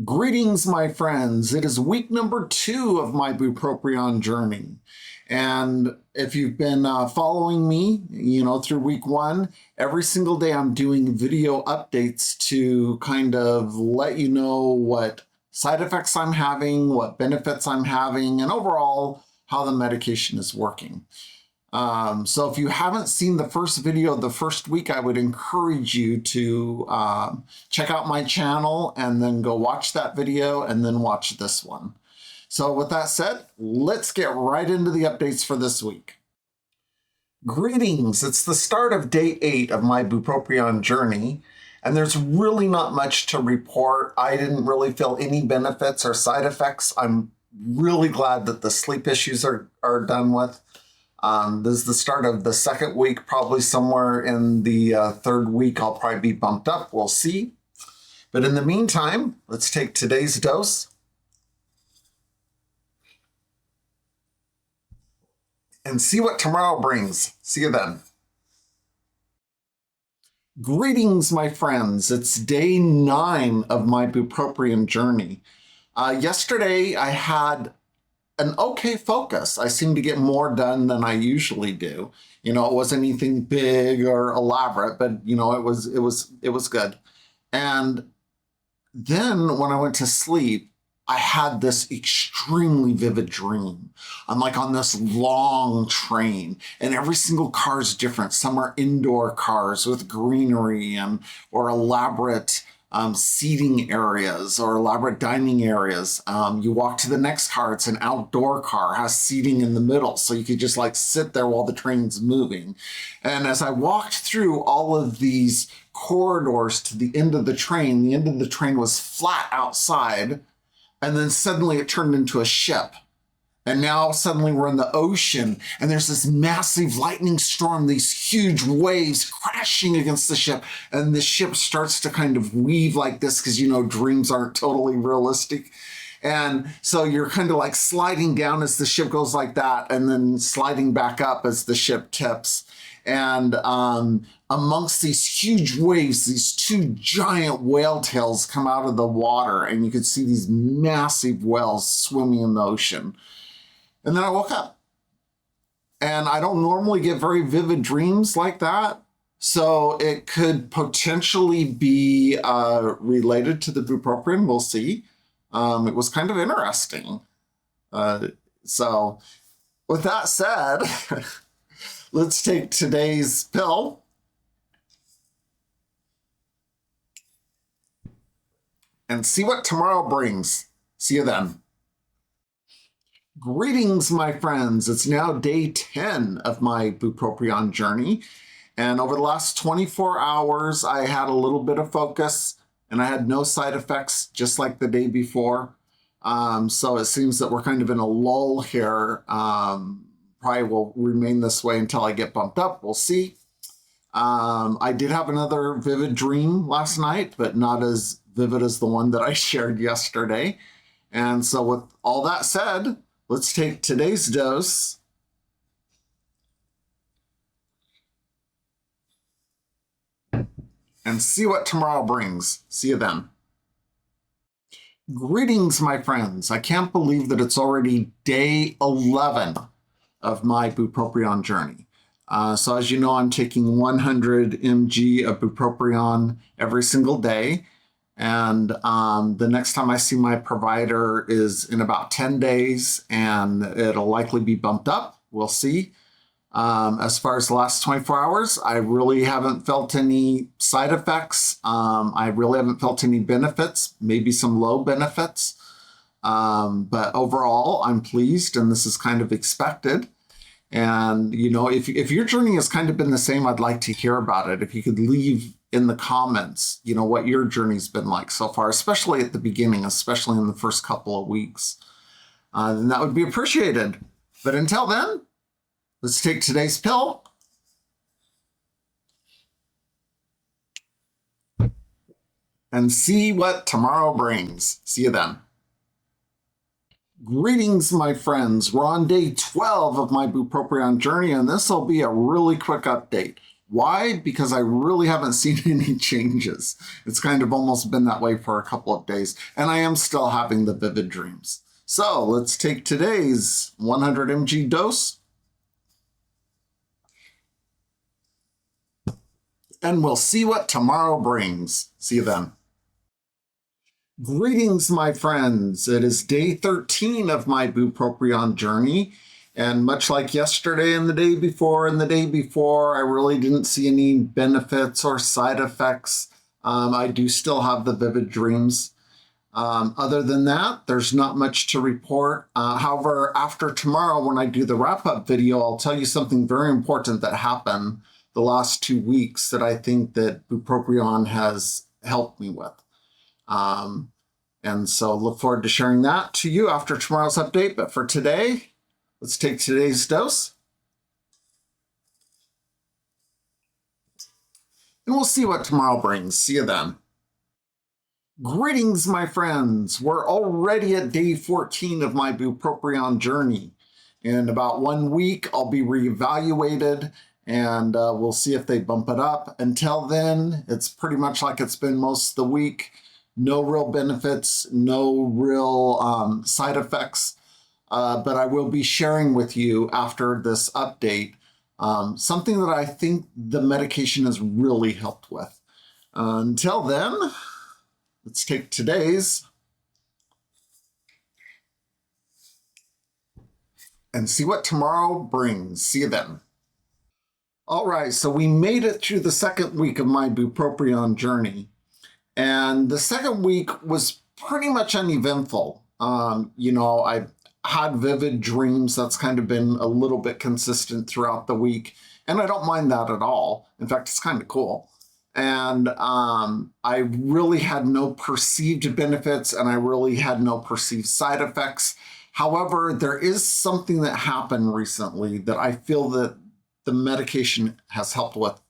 Greetings, my friends. It is week number 2 of my Bupropion journey. And if you've been following me, through week 1, every single day I'm doing video updates to kind of let you know what side effects I'm having, what benefits I'm having, and overall how the medication is working. So if you haven't seen the first video of the first week, I would encourage you to check out my channel and then go watch that video and then watch this one. So with that said, let's get right into the updates for this week. Greetings, it's the start of day 8 of my Bupropion journey, and there's really not much to report. I didn't really feel any benefits or side effects. I'm really glad that the sleep issues are done with. This is the start of the second week, probably somewhere in the third week, I'll probably be bumped up. We'll see. But in the meantime, let's take today's dose. And see what tomorrow brings. See you then. Greetings, my friends. It's day 9 of my Bupropion journey. Yesterday, I had an okay focus. I seemed to get more done than I usually do. It wasn't anything big or elaborate, but it was good. And then when I went to sleep, I had this extremely vivid dream. I'm like on this long train, and every single car is different. Some are indoor cars with greenery or elaborate seating areas or elaborate dining areas. You walk to the next car, it's an outdoor car, has seating in the middle, so you could just like sit there while the train's moving. And as I walked through all of these corridors to the end of the train was flat outside, and then suddenly it turned into a ship. And now suddenly we're in the ocean, and there's this massive lightning storm, these huge waves crashing against the ship, and the ship starts to kind of weave like this because, dreams aren't totally realistic. And so you're kind of like sliding down as the ship goes like that, and then sliding back up as the ship tips. And amongst these huge waves, these 2 giant whale tails come out of the water, and you could see these massive whales swimming in the ocean. And then I woke up, and I don't normally get very vivid dreams like that. So it could potentially be related to the Bupropion. We'll see. It was kind of interesting. So with that said, let's take today's pill. And see what tomorrow brings. See you then. Greetings, my friends. It's now day 10 of my Bupropion journey. And over the last 24 hours, I had a little bit of focus, and I had no side effects, just like the day before. So it seems that we're kind of in a lull here. Probably will remain this way until I get bumped up. We'll see. I did have another vivid dream last night, but not as vivid as the one that I shared yesterday. And so with all that said, let's take today's dose. And see what tomorrow brings. See you then. Greetings, my friends. I can't believe that it's already day 11 of my Bupropion journey. So as you know, I'm taking 100 mg of Bupropion every single day. And the next time I see my provider is in about 10 days, and it'll likely be bumped up. We'll see. As far as the last 24 hours, I really haven't felt any side effects. I really haven't felt any benefits, maybe some low benefits. But overall, I'm pleased, and this is kind of expected. And, if your journey has kind of been the same, I'd like to hear about it. If you could leave in the comments, what your journey's been like so far, especially at the beginning, especially in the first couple of weeks, then that would be appreciated. But until then, let's take today's pill. And see what tomorrow brings. See you then. Greetings, my friends. We're on day 12 of my Bupropion journey, and this will be a really quick update. Why? Because I really haven't seen any changes. It's kind of almost been that way for a couple of days, and I am still having the vivid dreams. So let's take today's 100 mg dose, and we'll see what tomorrow brings. See you then. Greetings, my friends. It is day 13 of my Bupropion journey. And much like yesterday and the day before, I really didn't see any benefits or side effects. I do still have the vivid dreams. Other than that, there's not much to report. However, after tomorrow, when I do the wrap-up video, I'll tell you something very important that happened the last 2 weeks that I think that Bupropion has helped me with. And so look forward to sharing that to you after tomorrow's update. But for today, let's take today's dose. And we'll see what tomorrow brings. See you then. Greetings, my friends. We're already at day 14 of my Bupropion journey. In about 1 week, I'll be reevaluated, and we'll see if they bump it up. Until then, it's pretty much like it's been most of the week. No real benefits, no real side effects, but I will be sharing with you after this update something that I think the medication has really helped with. Until then, let's take today's and see what tomorrow brings. See you then. All right, so we made it through the second week of my Bupropion journey. And the second week was pretty much uneventful. I had vivid dreams. That's kind of been a little bit consistent throughout the week. And I don't mind that at all. In fact, it's kind of cool. And I really had no perceived benefits, and I really had no perceived side effects. However, there is something that happened recently that I feel that the medication has helped with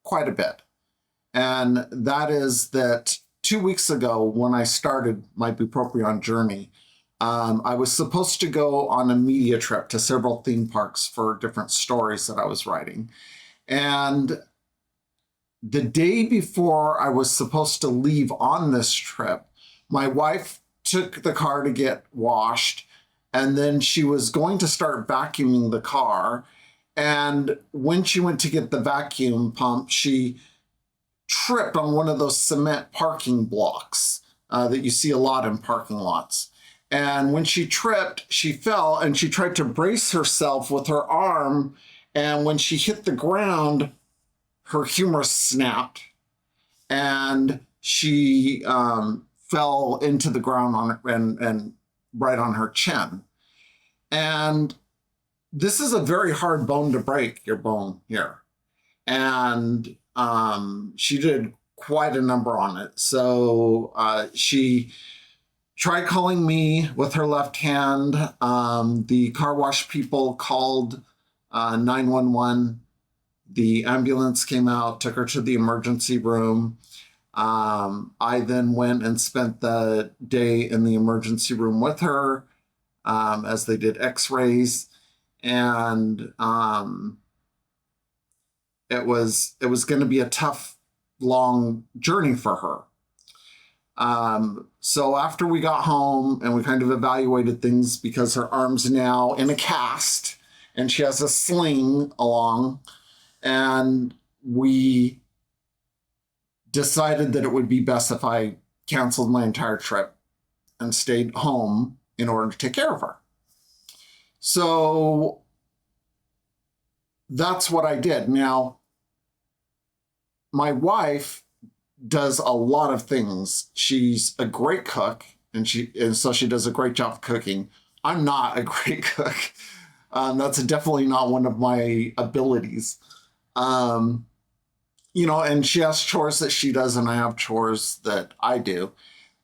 quite a bit. And that is that 2 weeks ago, when I started my Bupropion journey, I was supposed to go on a media trip to several theme parks for different stories that I was writing. And the day before I was supposed to leave on this trip, my wife took the car to get washed, and then she was going to start vacuuming the car. And when she went to get the vacuum pump, she tripped on one of those cement parking blocks that you see a lot in parking lots. And when she tripped, she fell, and she tried to brace herself with her arm. And when she hit the ground, her humerus snapped, and she fell into the ground and right on her chin. And this is a very hard bone to break, your bone here. And she did quite a number on it. So she tried calling me with her left hand. The car wash people called 911. The ambulance came out, took her to the emergency room. I then went and spent the day in the emergency room with her as they did x-rays. And it was going to be a tough, long journey for her. So after we got home and we kind of evaluated things, because her arm's now in a cast and she has a sling along, and we decided that it would be best if I canceled my entire trip and stayed home in order to take care of her. So that's what I did. Now, my wife does a lot of things. She's a great cook, and so she does a great job of cooking. I'm not a great cook. That's definitely not one of my abilities. And she has chores that she does, and I have chores that I do.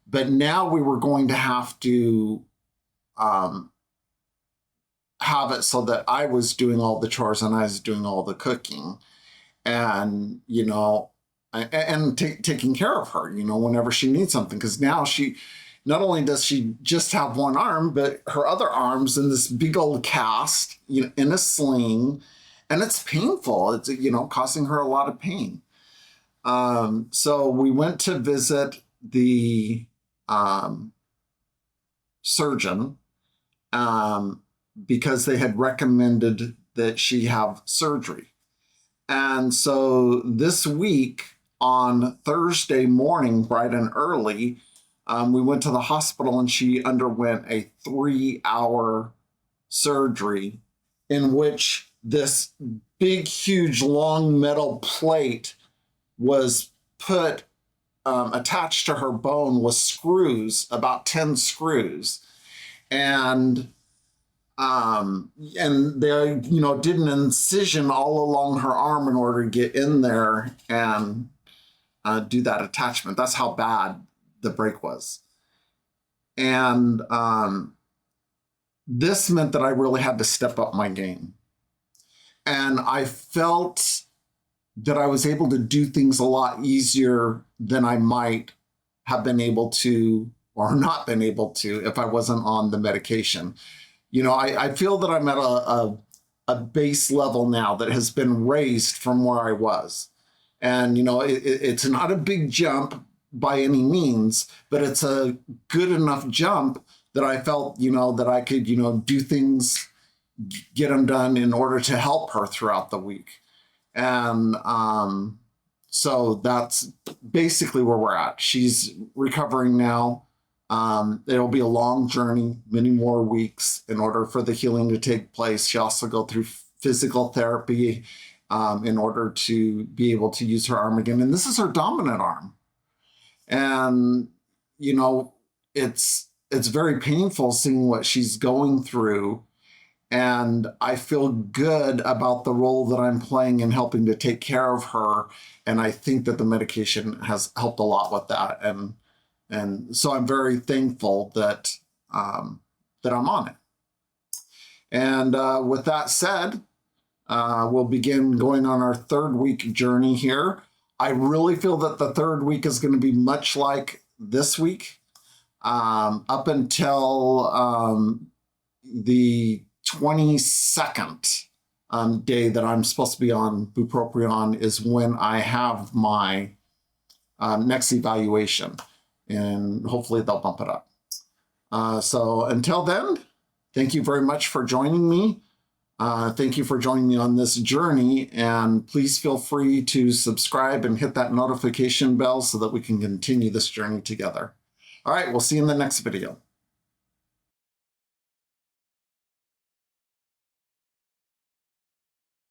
But now we were going to have to have it so that I was doing all the chores and I was doing all the cooking. And, taking care of her, whenever she needs something. Because now not only does she just have one arm, but her other arm's in this big old cast, in a sling. And it's painful. It's, causing her a lot of pain. So we went to visit the surgeon because they had recommended that she have surgery. And so this week on Thursday morning, bright and early, we went to the hospital and she underwent a 3-hour surgery in which this big, huge, long metal plate was put attached to her bone with screws, about 10 screws. And they, did an incision all along her arm in order to get in there and do that attachment. That's how bad the break was. And this meant that I really had to step up my game. And I felt that I was able to do things a lot easier than I might have been able to or not been able to if I wasn't on the medication. I feel that I'm at a base level now that has been raised from where I was. And, it's not a big jump by any means, but it's a good enough jump that I felt, that I could, do things, get them done in order to help her throughout the week. And so that's basically where we're at. She's recovering now. It'll be a long journey, many more weeks in order for the healing to take place. She also go through physical therapy in order to be able to use her arm again. And this is her dominant arm. And, it's very painful seeing what she's going through. And I feel good about the role that I'm playing in helping to take care of her. And I think that the medication has helped a lot with that. And so I'm very thankful that that I'm on it. And with that said, we'll begin going on our 3rd week journey here. I really feel that the 3rd week is going to be much like this week. Up until the 22nd day that I'm supposed to be on Bupropion is when I have my next evaluation. And hopefully they'll bump it up. So until then, thank you very much for joining me. Thank you for joining me on this journey. And please feel free to subscribe and hit that notification bell so that we can continue this journey together. All right, we'll see you in the next video.